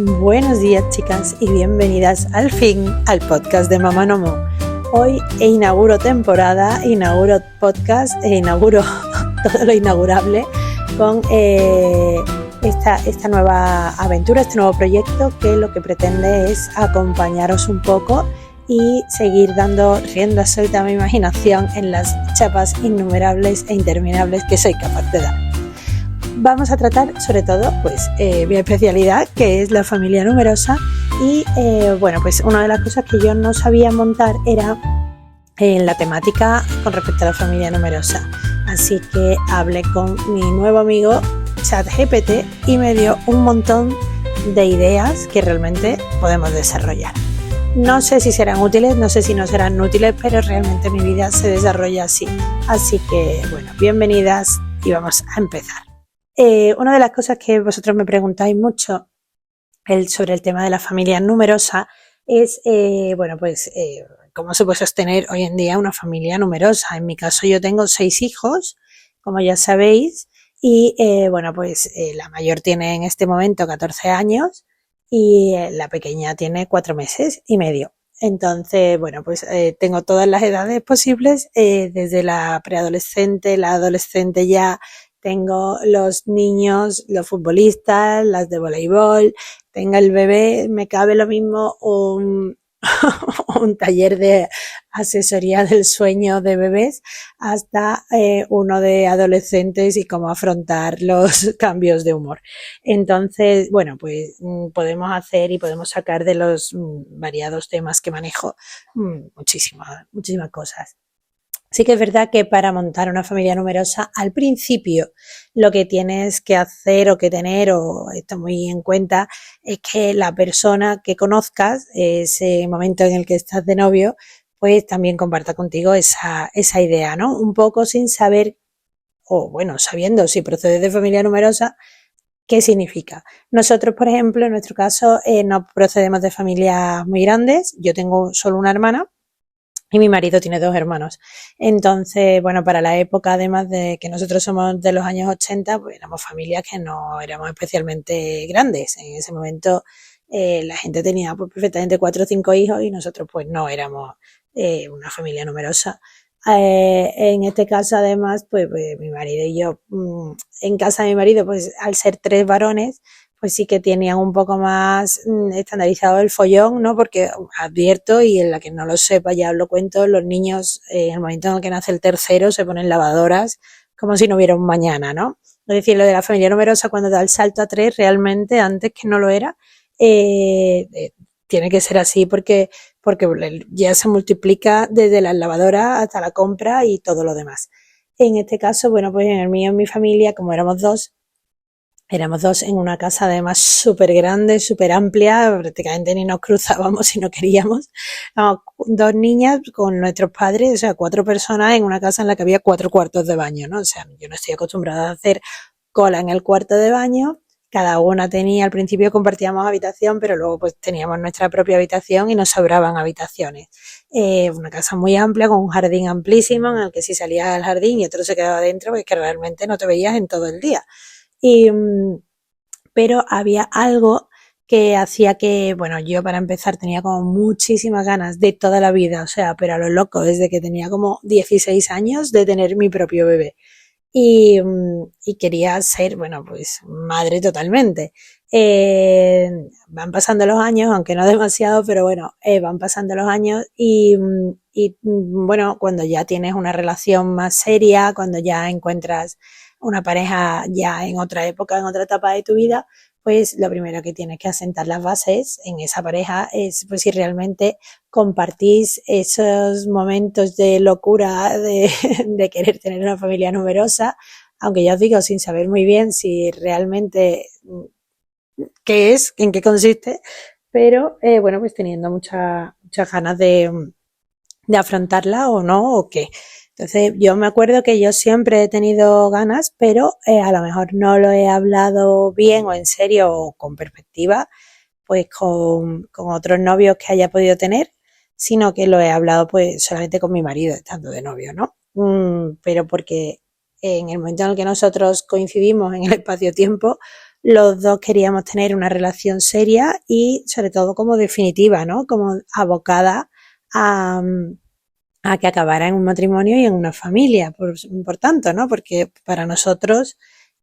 Buenos días, chicas, y bienvenidas al fin al podcast de Mamá No Mo. Hoy inauguro temporada, inauguro podcast e inauguro todo lo inaugurable con esta nueva aventura, este nuevo proyecto que lo que pretende es acompañaros un poco y seguir dando rienda suelta a mi imaginación en las chapas innumerables e interminables que soy capaz de dar. Vamos a tratar sobre todo mi especialidad, que es la familia numerosa, y pues una de las cosas que yo no sabía montar era la temática con respecto a la familia numerosa, así que hablé con mi nuevo amigo ChatGPT y me dio un montón de ideas que realmente podemos desarrollar. No sé si serán útiles, no sé si no serán útiles, pero realmente mi vida se desarrolla así que bienvenidas y vamos a empezar. Una de las cosas que vosotros me preguntáis mucho sobre el tema de la familia numerosa es, cómo se puede sostener hoy en día una familia numerosa. En mi caso yo tengo 6 hijos, como ya sabéis, y la mayor tiene en este momento 14 años y la pequeña tiene 4 meses y medio. Entonces, tengo todas las edades posibles, desde la preadolescente, la adolescente ya. Tengo los niños, los futbolistas, las de voleibol, tengo el bebé, me cabe lo mismo un taller de asesoría del sueño de bebés hasta uno de adolescentes y cómo afrontar los cambios de humor. Entonces, podemos hacer y podemos sacar de los variados temas que manejo muchísimas cosas. Sí que es verdad que para montar una familia numerosa, al principio lo que tienes que hacer o que tener, o esto muy en cuenta, es que la persona que conozcas, ese momento en el que estás de novio, pues también comparta contigo esa idea, ¿no? Un poco sin saber, sabiendo si procedes de familia numerosa, ¿qué significa? Nosotros, por ejemplo, en nuestro caso, no procedemos de familias muy grandes. Yo tengo solo una hermana. Y mi marido tiene 2 hermanos. Entonces, para la época, además de que nosotros somos de los años 80, pues éramos familias que no éramos especialmente grandes. En ese momento la gente tenía perfectamente 4 o 5 hijos y nosotros pues no éramos una familia numerosa. En este caso, además, pues mi marido y yo, en casa de mi marido, pues al ser 3 varones, pues sí que tenían un poco más estandarizado el follón, ¿no? Porque advierto, y en la que no lo sepa ya os lo cuento, los niños en el momento en el que nace el tercero se ponen lavadoras como si no hubiera un mañana, ¿no? Es decir, lo de la familia numerosa cuando da el salto a 3 realmente antes que no lo era, tiene que ser así porque ya se multiplica desde las lavadoras hasta la compra y todo lo demás. En este caso, pues en el mío, en mi familia, como éramos dos en una casa además súper grande, súper amplia, prácticamente ni nos cruzábamos si no queríamos. 2 niñas con nuestros padres, o sea, 4 personas en una casa en la que había 4 cuartos de baño, ¿no? O sea, yo no estoy acostumbrada a hacer cola en el cuarto de baño. Cada una tenía, al principio compartíamos habitación, pero luego pues teníamos nuestra propia habitación y nos sobraban habitaciones. Una casa muy amplia, con un jardín amplísimo, en el que si salías al jardín y otro se quedaba dentro, pues que realmente no te veías en todo el día. Pero había algo que hacía que, yo para empezar tenía como muchísimas ganas de toda la vida, o sea, pero a lo loco, desde que tenía como 16 años de tener mi propio bebé. Y quería ser, madre totalmente. Van pasando los años, aunque no demasiado, pero van pasando los años y cuando ya tienes una relación más seria, cuando ya encuentras una pareja ya en otra época, en otra etapa de tu vida, pues lo primero que tienes que asentar las bases en esa pareja es pues si realmente compartís esos momentos de locura de querer tener una familia numerosa, aunque ya os digo, sin saber muy bien si realmente qué es, en qué consiste, pero pues teniendo muchas ganas de afrontarla o no, o qué. Entonces yo me acuerdo que yo siempre he tenido ganas, pero a lo mejor no lo he hablado bien o en serio o con perspectiva, pues con otros novios que haya podido tener, sino que lo he hablado pues solamente con mi marido estando de novio, ¿no? Pero porque en el momento en el que nosotros coincidimos en el espacio-tiempo, los dos queríamos tener una relación seria y sobre todo como definitiva, ¿no? Como abocada a, a que acabara en un matrimonio y en una familia, por tanto, ¿no? Porque para nosotros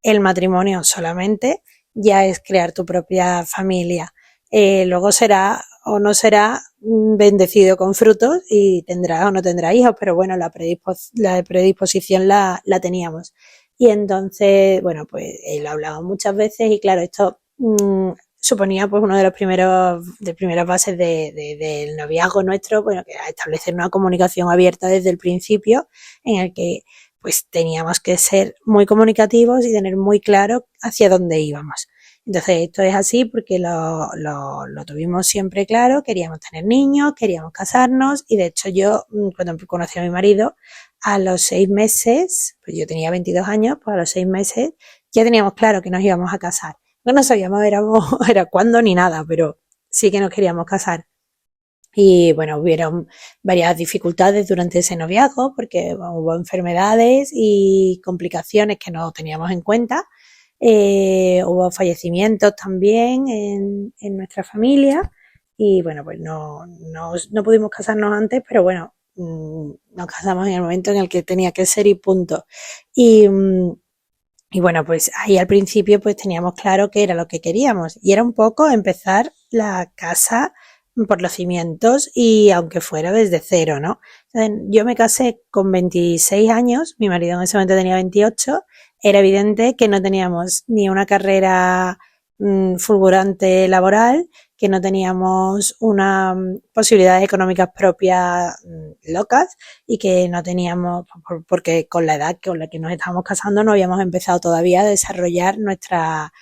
el matrimonio solamente ya es crear tu propia familia. Luego será o no será bendecido con frutos y tendrá o no tendrá hijos, pero bueno, la predisposición la teníamos. Y entonces, bueno, pues lo hablamos muchas veces y claro, esto suponía pues uno de los de primeras bases del noviazgo nuestro, bueno, que era establecer una comunicación abierta desde el principio, en el que pues teníamos que ser muy comunicativos y tener muy claro hacia dónde íbamos. Entonces esto es así porque lo tuvimos siempre claro, queríamos tener niños, queríamos casarnos y de hecho yo cuando conocí a mi marido a los 6 meses, pues yo tenía 22 años, pues a los 6 meses ya teníamos claro que nos íbamos a casar. No sabíamos era cuándo ni nada, pero sí que nos queríamos casar. Y bueno, hubieron varias dificultades durante ese noviazgo porque hubo enfermedades y complicaciones que no teníamos en cuenta. Hubo fallecimientos también en nuestra familia y bueno, pues no pudimos casarnos antes, pero bueno, nos casamos en el momento en el que tenía que ser y punto. Y, y bueno, pues ahí al principio pues teníamos claro qué era lo que queríamos y era un poco empezar la casa por los cimientos y aunque fuera desde cero, ¿no? Entonces, yo me casé con 26 años, mi marido en ese momento tenía 28, era evidente que no teníamos ni una carrera fulgurante laboral, que no teníamos unas posibilidades económicas propias locas y que no teníamos, porque con la edad con la que nos estábamos casando no habíamos empezado todavía a desarrollar nuestra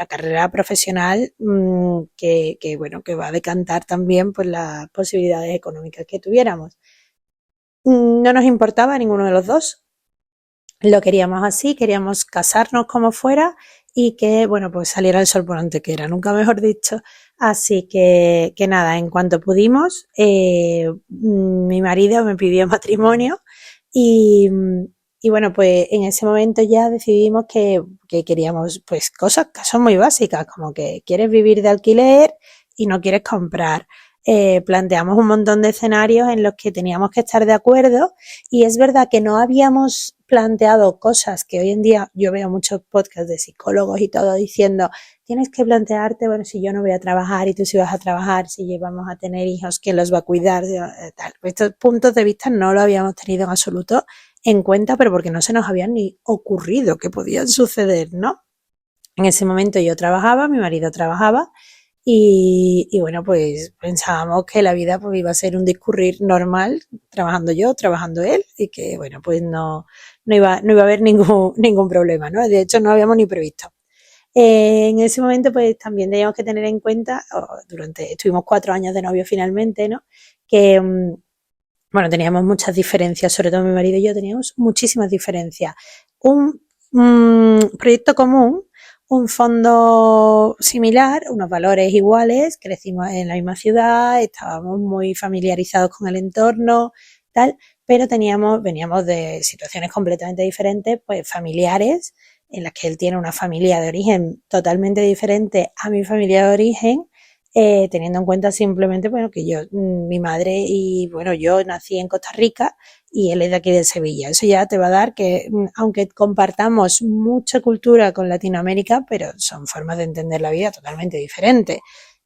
carrera profesional bueno, que va a decantar también pues las posibilidades económicas que tuviéramos. No nos importaba ninguno de los dos, lo queríamos así, queríamos casarnos como fuera y que, bueno, pues saliera el sol por antequera, nunca mejor dicho. Así que nada, en cuanto pudimos, mi marido me pidió matrimonio y, y bueno, pues en ese momento ya decidimos que queríamos pues cosas que son muy básicas, como que quieres vivir de alquiler y no quieres comprar. Planteamos un montón de escenarios en los que teníamos que estar de acuerdo y es verdad que no habíamos planteado cosas que hoy en día yo veo muchos podcasts de psicólogos y todo diciendo tienes que plantearte, bueno, si yo no voy a trabajar y tú si vas a trabajar, si llevamos a tener hijos, ¿quién los va a cuidar? Tal. Estos puntos de vista no lo habíamos tenido en absoluto en cuenta, pero porque no se nos habían ni ocurrido que podían suceder, ¿no? En ese momento yo trabajaba, mi marido trabajaba y bueno, pues pensábamos que la vida pues iba a ser un discurrir normal, trabajando yo, trabajando él, y que bueno, pues no iba a haber ningún problema, ¿no? De hecho, no lo habíamos ni previsto. En ese momento, pues también teníamos que tener en cuenta, estuvimos 4 años de novio finalmente, ¿no? Que, bueno, teníamos muchas diferencias, sobre todo mi marido y yo teníamos muchísimas diferencias. Un proyecto común, un fondo similar, unos valores iguales, crecimos en la misma ciudad, estábamos muy familiarizados con el entorno, tal, pero veníamos de situaciones completamente diferentes, pues familiares, en las que él tiene una familia de origen totalmente diferente a mi familia de origen, teniendo en cuenta simplemente, bueno, que mi madre y, bueno, yo nací en Costa Rica y él es de aquí de Sevilla. Eso ya te va a dar que, aunque compartamos mucha cultura con Latinoamérica, pero son formas de entender la vida totalmente diferentes.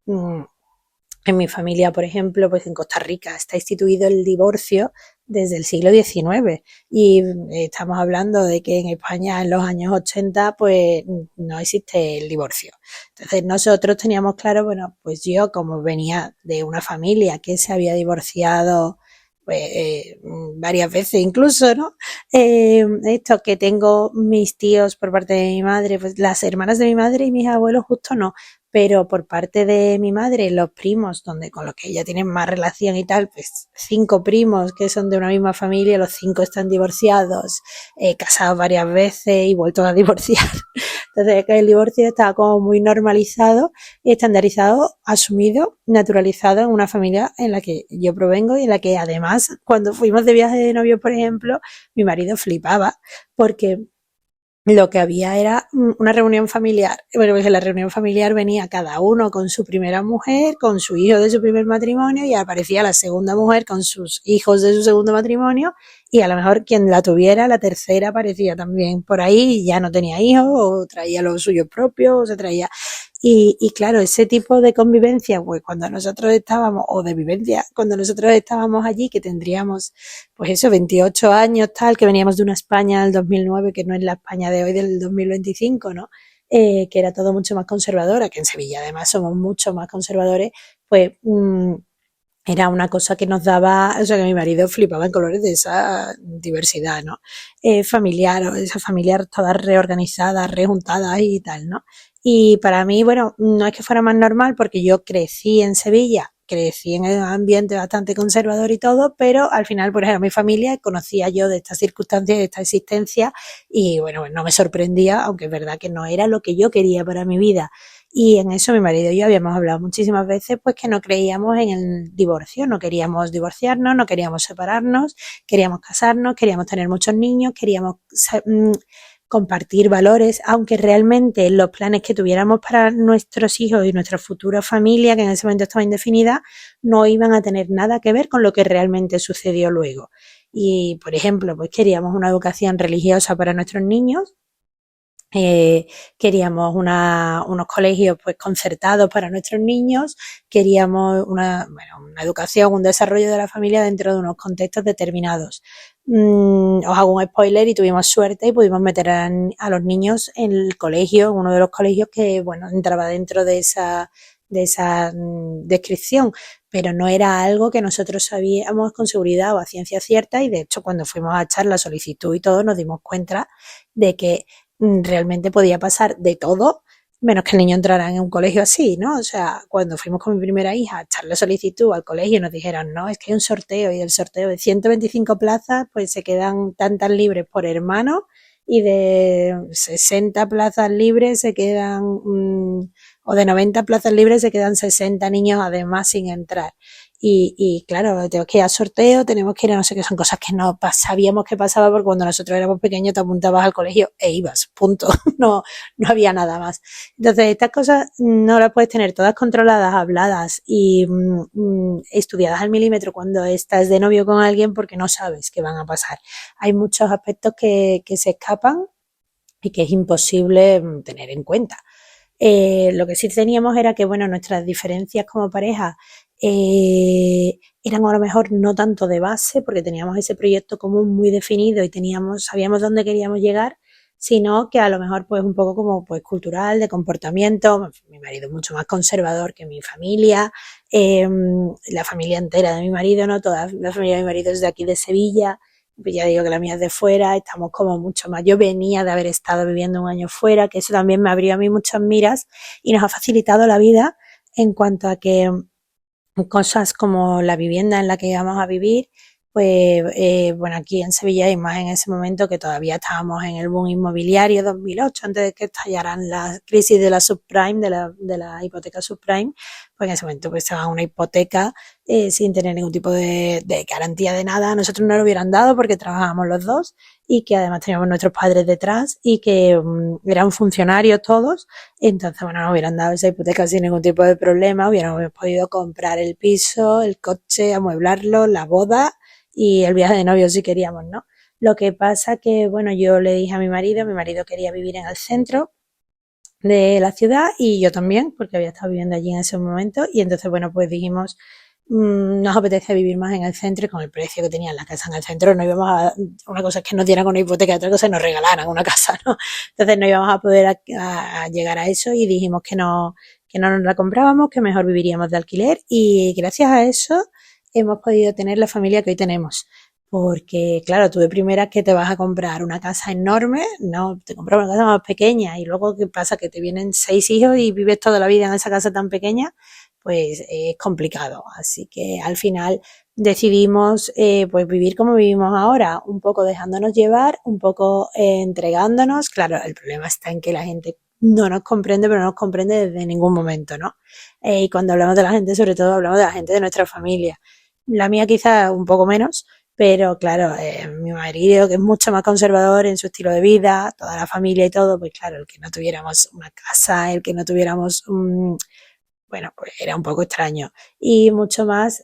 En mi familia, por ejemplo, pues en Costa Rica está instituido el divorcio desde el siglo XIX y estamos hablando de que en España en los años 80 pues no existe el divorcio. Entonces nosotros teníamos claro, bueno, pues yo como venía de una familia que se había divorciado pues varias veces incluso, ¿no? Esto que tengo mis tíos por parte de mi madre, pues las hermanas de mi madre y mis abuelos justo no, pero por parte de mi madre, los primos, con los que ella tiene más relación y tal, pues 5 primos que son de una misma familia, los 5 están divorciados, casados varias veces y vueltos a divorciar. Entonces, que el divorcio está como muy normalizado, estandarizado, asumido, naturalizado en una familia en la que yo provengo y en la que además, cuando fuimos de viaje de novio, por ejemplo, mi marido flipaba porque lo que había era una reunión familiar. Bueno, pues en la reunión familiar venía cada uno con su primera mujer, con su hijo de su primer matrimonio, y aparecía la segunda mujer con sus hijos de su segundo matrimonio, y a lo mejor quien la tuviera, la tercera, aparecía también por ahí, y ya no tenía hijos, o traía los suyos propios, o se traía. Y claro, ese tipo de convivencia, pues cuando nosotros estábamos, o de vivencia, cuando nosotros estábamos allí, que tendríamos, pues eso, 28 años, tal, que veníamos de una España del 2009, que no es la España de hoy, del 2025, ¿no? Que era todo mucho más conservadora, que en Sevilla además somos mucho más conservadores, pues era una cosa que nos daba, o sea, que mi marido flipaba en colores de esa diversidad, ¿no? Familiar, esa familia toda reorganizada, rejuntada y tal, ¿no? Y para mí, bueno, no es que fuera más normal porque yo crecí en Sevilla, crecí en un ambiente bastante conservador y todo, pero al final, por ejemplo, mi familia conocía yo de estas circunstancias, de esta existencia, y bueno, pues no me sorprendía, aunque es verdad que no era lo que yo quería para mi vida. Y en eso mi marido y yo habíamos hablado muchísimas veces, pues que no creíamos en el divorcio, no queríamos divorciarnos, no queríamos separarnos, queríamos casarnos, queríamos tener muchos niños, queríamos compartir valores, aunque realmente los planes que tuviéramos para nuestros hijos y nuestra futura familia, que en ese momento estaba indefinida, no iban a tener nada que ver con lo que realmente sucedió luego. Y, por ejemplo, pues queríamos una educación religiosa para nuestros niños, queríamos unos colegios pues concertados para nuestros niños, queríamos una educación, un desarrollo de la familia dentro de unos contextos determinados. Os hago un spoiler y tuvimos suerte y pudimos meter a los niños en el colegio, en uno de los colegios que bueno entraba dentro de esa descripción, pero no era algo que nosotros sabíamos con seguridad o a ciencia cierta, y de hecho cuando fuimos a echar la solicitud y todo nos dimos cuenta de que realmente podía pasar de todo, menos que el niño entrara en un colegio así, ¿no? O sea, cuando fuimos con mi primera hija a echarle solicitud al colegio, nos dijeron, no, es que hay un sorteo, y el sorteo de 125 plazas, pues se quedan tantas libres por hermano, y de 60 plazas libres se quedan, o de 90 plazas libres se quedan 60 niños además sin entrar. Y claro, tenemos que ir a sorteo, tenemos que ir a no sé qué, son cosas que no sabíamos que pasaba, porque cuando nosotros éramos pequeños te apuntabas al colegio e ibas, punto. No, no había nada más. Entonces, estas cosas no las puedes tener todas controladas, habladas y estudiadas al milímetro cuando estás de novio con alguien, porque no sabes qué van a pasar. Hay muchos aspectos que se escapan y que es imposible tener en cuenta. Lo que sí teníamos era que, bueno, nuestras diferencias como pareja eran a lo mejor no tanto de base, porque teníamos ese proyecto común muy definido y sabíamos dónde queríamos llegar, sino que a lo mejor pues un poco como pues cultural, de comportamiento. Mi marido es mucho más conservador que mi familia, la familia entera de mi marido, no toda la familia de mi marido es de aquí de Sevilla, pues ya digo que la mía es de fuera, estamos como mucho más. Yo venía de haber estado viviendo un año fuera, que eso también me abrió a mí muchas miras y nos ha facilitado la vida en cuanto a que cosas como la vivienda en la que íbamos a vivir, pues bueno, aquí en Sevilla y más en ese momento que todavía estábamos en el boom inmobiliario 2008, antes de que estallaran la crisis de la subprime, de la hipoteca subprime, pues en ese momento pues estaba una hipoteca sin tener ningún tipo de garantía de nada. A nosotros no lo hubieran dado porque trabajábamos los dos, y que además teníamos nuestros padres detrás y que eran funcionarios todos. Entonces, bueno, nos hubieran dado esa hipoteca sin ningún tipo de problema, hubiéramos podido comprar el piso, el coche, amueblarlo, la boda y el viaje de novio si queríamos, ¿no? Lo que pasa que, bueno, yo le dije a mi marido quería vivir en el centro de la ciudad y yo también, porque había estado viviendo allí en ese momento, y entonces, bueno, pues dijimos, nos apetece vivir más en el centro, y con el precio que tenía la casa en el centro no íbamos a, una cosa es que nos dieran una hipoteca, otra cosa es que nos regalaran una casa, ¿no? Entonces no íbamos a poder a llegar a eso, y dijimos que no nos la comprábamos, que mejor viviríamos de alquiler, y gracias a eso hemos podido tener la familia que hoy tenemos. Porque, claro, tú de primeras que te vas a comprar una casa enorme, no, te compras una casa más pequeña, y luego ¿qué pasa? Que te vienen 6 hijos y vives toda la vida en esa casa tan pequeña, pues es complicado. Así que al final decidimos pues vivir como vivimos ahora, un poco dejándonos llevar, un poco entregándonos. Claro, el problema está en que la gente no nos comprende, pero no nos comprende desde ningún momento, ¿no? Y cuando hablamos de la gente, sobre todo hablamos de la gente de nuestra familia. La mía quizá un poco menos, pero claro, mi marido, que es mucho más conservador en su estilo de vida, toda la familia y todo, pues claro, el que no tuviéramos una casa, el que no tuviéramos un, bueno, pues era un poco extraño. Y mucho más,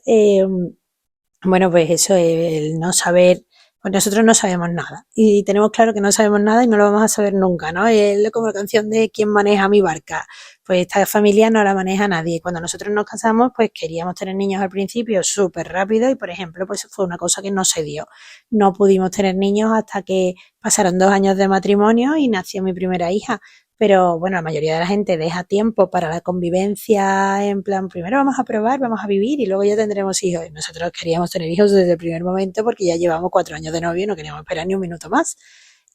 bueno, pues eso, el no saber, pues nosotros no sabemos nada. Y tenemos claro que no sabemos nada y no lo vamos a saber nunca, ¿no? Es como la canción de ¿Quién maneja mi barca? Pues esta familia no la maneja nadie. Cuando nosotros nos casamos, pues queríamos tener niños al principio súper rápido y, por ejemplo, pues fue una cosa que no se dio. No pudimos tener niños hasta que pasaron 2 años de matrimonio y nació mi primera hija. Pero bueno, la mayoría de la gente deja tiempo para la convivencia, en plan, primero vamos a probar, vamos a vivir y luego ya tendremos hijos. Y nosotros queríamos tener hijos desde el primer momento porque ya llevamos 4 años de novio y no queríamos esperar ni un minuto más.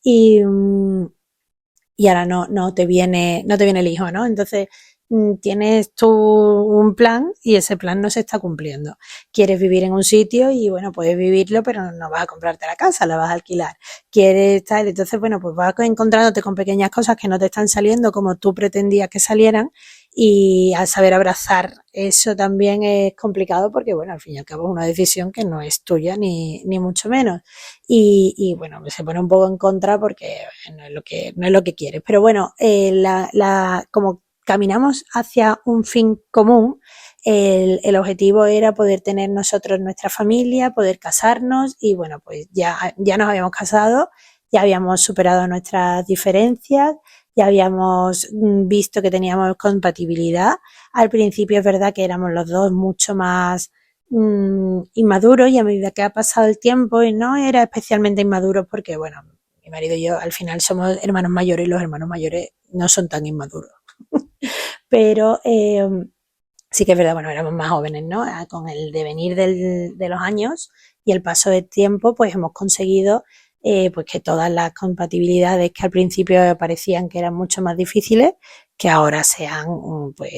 Y, y ahora no te viene el hijo, ¿no? Entonces tienes tú un plan y ese plan no se está cumpliendo. Quieres vivir en un sitio y bueno, puedes vivirlo, pero no vas a comprarte la casa, la vas a alquilar. Quieres tal, entonces bueno, pues vas encontrándote con pequeñas cosas que no te están saliendo como tú pretendías que salieran y al saber abrazar eso también es complicado porque bueno, al fin y al cabo es una decisión que no es tuya ni mucho menos. Y bueno, se pone un poco en contra porque no es lo que quieres. Pero bueno, como caminamos hacia un fin común, el objetivo era poder tener nosotros nuestra familia, poder casarnos y bueno, pues ya nos habíamos casado, ya habíamos superado nuestras diferencias, ya habíamos visto que teníamos compatibilidad. Al principio es verdad que éramos los dos mucho más inmaduros y a medida que ha pasado el tiempo y no era especialmente inmaduro porque bueno, mi marido y yo al final somos hermanos mayores y los hermanos mayores no son tan inmaduros. Pero sí que es verdad, bueno, éramos más jóvenes, ¿no? Con el devenir de los años y el paso del tiempo, pues hemos conseguido pues que todas las compatibilidades que al principio parecían que eran mucho más difíciles, que ahora sean pues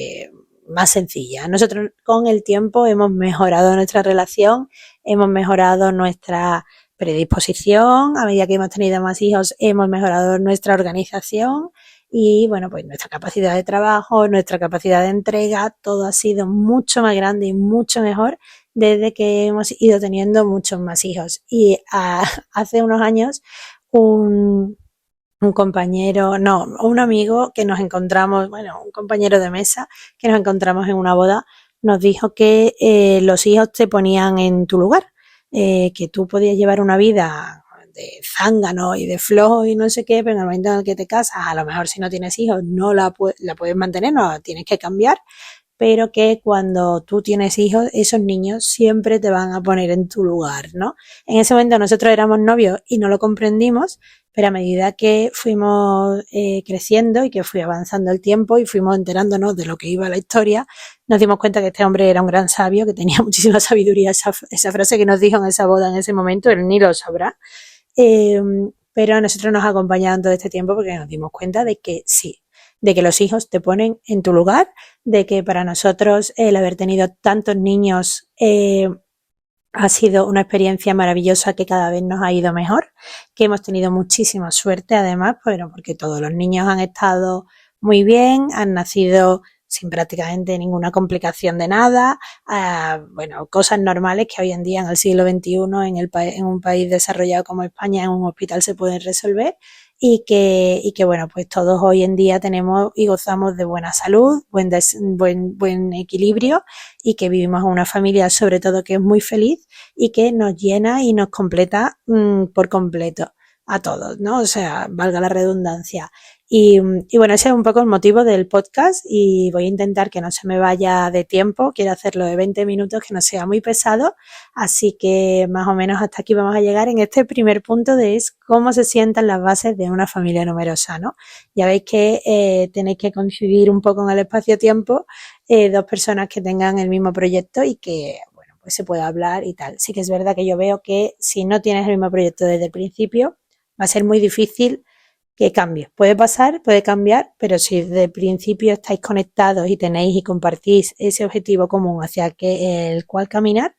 más sencillas. Nosotros con el tiempo hemos mejorado nuestra relación, hemos mejorado nuestra predisposición, a medida que hemos tenido más hijos hemos mejorado nuestra organización y bueno, pues nuestra capacidad de trabajo, nuestra capacidad de entrega, todo ha sido mucho más grande y mucho mejor desde que hemos ido teniendo muchos más hijos. Y hace unos años un compañero, no, un amigo que nos encontramos, bueno, un compañero de mesa que nos encontramos en una boda, nos dijo que los hijos te ponían en tu lugar, que tú podías llevar una vida de zángano y de flojo y no sé qué, pero en el momento en el que te casas, a lo mejor si no tienes hijos no la puedes mantener, no la tienes que cambiar, pero que cuando tú tienes hijos, esos niños siempre te van a poner en tu lugar, ¿no? En ese momento nosotros éramos novios y no lo comprendimos, pero a medida que fuimos creciendo y que fui avanzando el tiempo y fuimos enterándonos de lo que iba la historia, nos dimos cuenta que este hombre era un gran sabio, que tenía muchísima sabiduría. Esa frase que nos dijo en esa boda en ese momento, él ni lo sabrá. Eh, pero a nosotros nos ha acompañado en todo este tiempo porque nos dimos cuenta de que sí, de que los hijos te ponen en tu lugar, de que para nosotros el haber tenido tantos niños ha sido una experiencia maravillosa que cada vez nos ha ido mejor, que hemos tenido muchísima suerte además, bueno, porque todos los niños han estado muy bien, han nacido sin prácticamente ninguna complicación de nada, bueno, cosas normales que hoy en día en el siglo XXI en un país desarrollado como España en un hospital se pueden resolver y que bueno, pues todos hoy en día tenemos y gozamos de buena salud, buen equilibrio y que vivimos en una familia sobre todo que es muy feliz y que nos llena y nos completa por completo a todos, ¿no? O sea, valga la redundancia. Y bueno, ese es un poco el motivo del podcast y voy a intentar que no se me vaya de tiempo. Quiero hacerlo de 20 minutos, que no sea muy pesado. Así que más o menos hasta aquí vamos a llegar en este primer punto de es cómo se sientan las bases de una familia numerosa, ¿no? Ya veis que tenéis que coincidir un poco en el espacio-tiempo, dos personas que tengan el mismo proyecto y que, bueno, pues se pueda hablar y tal. Sí que es verdad que yo veo que si no tienes el mismo proyecto desde el principio, va a ser muy difícil que cambie. Puede pasar, puede cambiar, pero si desde el principio estáis conectados y tenéis y compartís ese objetivo común hacia el cual caminar,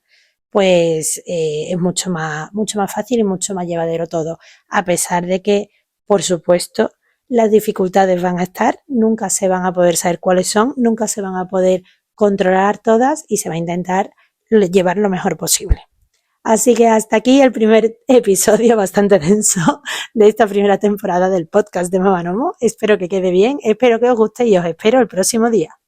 pues es mucho más fácil y mucho más llevadero todo. A pesar de que, por supuesto, las dificultades van a estar, nunca se van a poder saber cuáles son, nunca se van a poder controlar todas y se va a intentar llevar lo mejor posible. Así que hasta aquí el primer episodio bastante denso de esta primera temporada del podcast de Mamá Nomo. Espero que quede bien, espero que os guste y os espero el próximo día.